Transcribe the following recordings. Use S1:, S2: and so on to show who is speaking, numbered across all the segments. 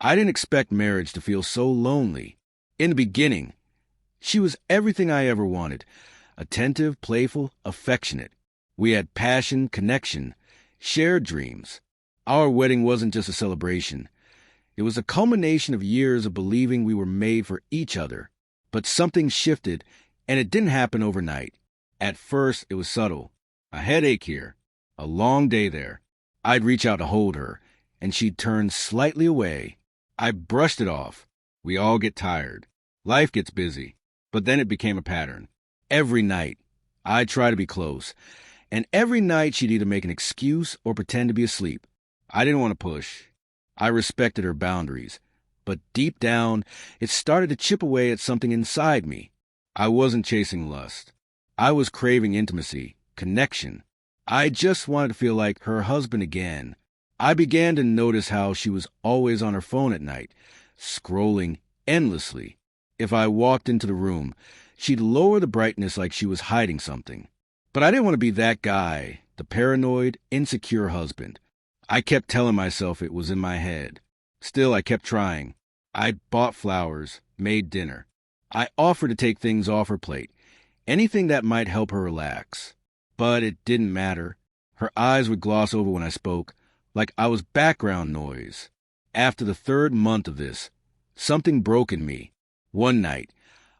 S1: I didn't expect marriage to feel so lonely. In the beginning, she was everything I ever wanted. Attentive, playful, affectionate. We had passion, connection, shared dreams. Our wedding wasn't just a celebration. It was a culmination of years of believing we were made for each other. But something shifted, and it didn't happen overnight. At first, it was subtle. A headache here, a long day there. I'd reach out to hold her, and she'd turn slightly away. I brushed it off. We all get tired. Life gets busy. But then it became a pattern. Every night, I'd try to be close. And every night she'd either make an excuse or pretend to be asleep. I didn't want to push. I respected her boundaries. But deep down, it started to chip away at something inside me. I wasn't chasing lust. I was craving intimacy, connection. I just wanted to feel like her husband again. I began to notice how she was always on her phone at night, scrolling endlessly. If I walked into the room, she'd lower the brightness like she was hiding something. But I didn't want to be that guy, the paranoid, insecure husband. I kept telling myself it was in my head. Still, I kept trying. I'd bought flowers, made dinner. I offered to take things off her plate, anything that might help her relax. But it didn't matter. Her eyes would gloss over when I spoke, like I was background noise. After the 3rd month of this, something broke in me. One night,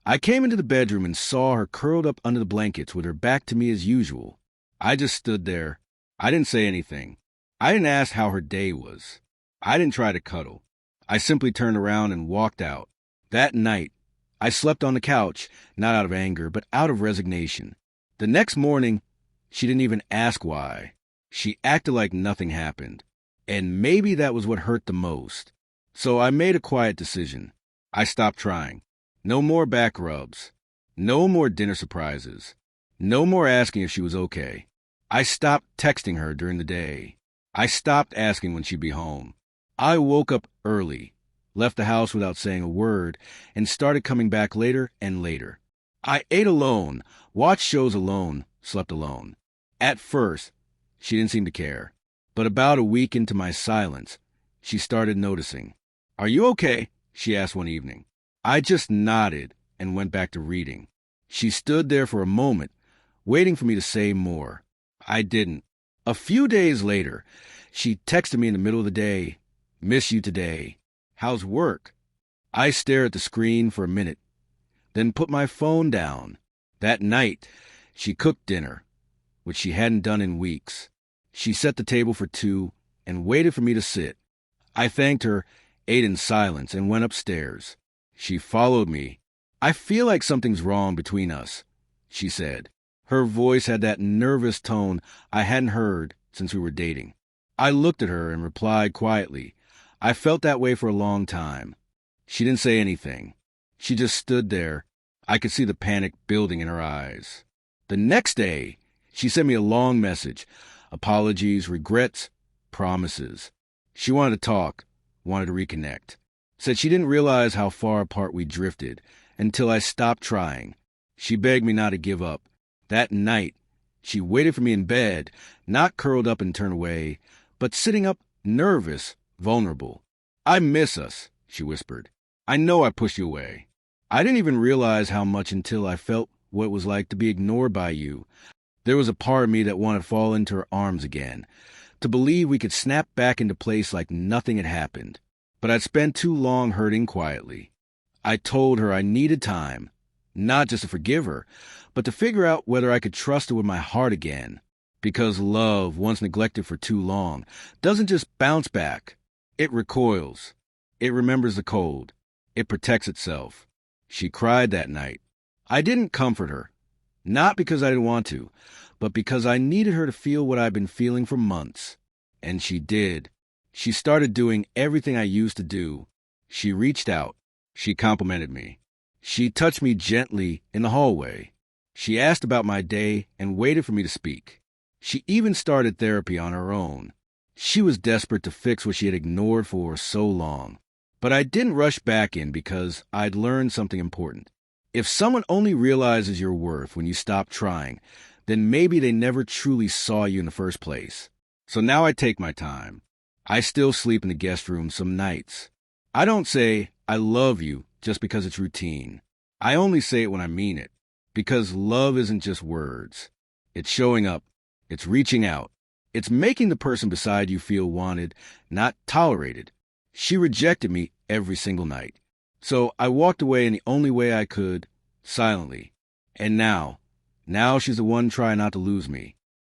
S1: I came into the bedroom and saw her curled up under the blankets with her back to me as usual. I just stood there. I didn't say anything. I didn't ask how her day was. I didn't try to cuddle. I simply turned around and walked out. That night, I slept on the couch, not out of anger, but out of resignation. The next morning, she didn't even ask why. She acted like nothing happened. And maybe that was what hurt the most. So I made a quiet decision. I stopped trying. No more back rubs. No more dinner surprises. No more asking if she was okay. I stopped texting her during the day. I stopped asking when she'd be home. I woke up early, left the house without saying a word, and started coming back later and later. I ate alone, watched shows alone, slept alone. At first, she didn't seem to care. But about a week into my silence, she started noticing. "Are you okay?" she asked one evening. I just nodded and went back to reading. She stood there for a moment, waiting for me to say more. I didn't. A few days later, she texted me in the middle of the day, "Miss you today. How's work?" I stared at the screen for a minute, then put my phone down. That night, she cooked dinner, which she hadn't done in weeks. She set the table for 2 and waited for me to sit. I thanked her, ate in silence, and went upstairs. She followed me. "I feel like something's wrong between us," she said. Her voice had that nervous tone I hadn't heard since we were dating. I looked at her and replied quietly. I felt that way for a long time. She didn't say anything. She just stood there. I could see the panic building in her eyes. The next day, she sent me a long message. Apologies, regrets, promises. She wanted to talk, wanted to reconnect. Said she didn't realize how far apart we drifted until I stopped trying. She begged me not to give up. That night, she waited for me in bed, not curled up and turned away, but sitting up, nervous, vulnerable. "I miss us," she whispered. "I know I pushed you away. I didn't even realize how much until I felt what it was like to be ignored by you. There was a part of me that wanted to fall into her arms again, to believe we could snap back into place like nothing had happened. But I'd spent too long hurting quietly. I told her I needed time, not just to forgive her, but to figure out whether I could trust her with my heart again. Because love, once neglected for too long, doesn't just bounce back. It recoils. It remembers the cold. It protects itself. She cried that night. I didn't comfort her. Not because I didn't want to, but because I needed her to feel what I'd been feeling for months. And she did. She started doing everything I used to do. She reached out. She complimented me. She touched me gently in the hallway. She asked about my day and waited for me to speak. She even started therapy on her own. She was desperate to fix what she had ignored for so long. But I didn't rush back in because I'd learned something important. If someone only realizes your worth when you stop trying, then maybe they never truly saw you in the first place. So now I take my time. I still sleep in the guest room some nights. I don't say, I love you just because it's routine. I only say it when I mean it. Because love isn't just words. It's showing up. It's reaching out. It's making the person beside you feel wanted, not tolerated. She rejected me every single night. So I walked away in the only way I could, silently. And now she's the one trying not to lose me.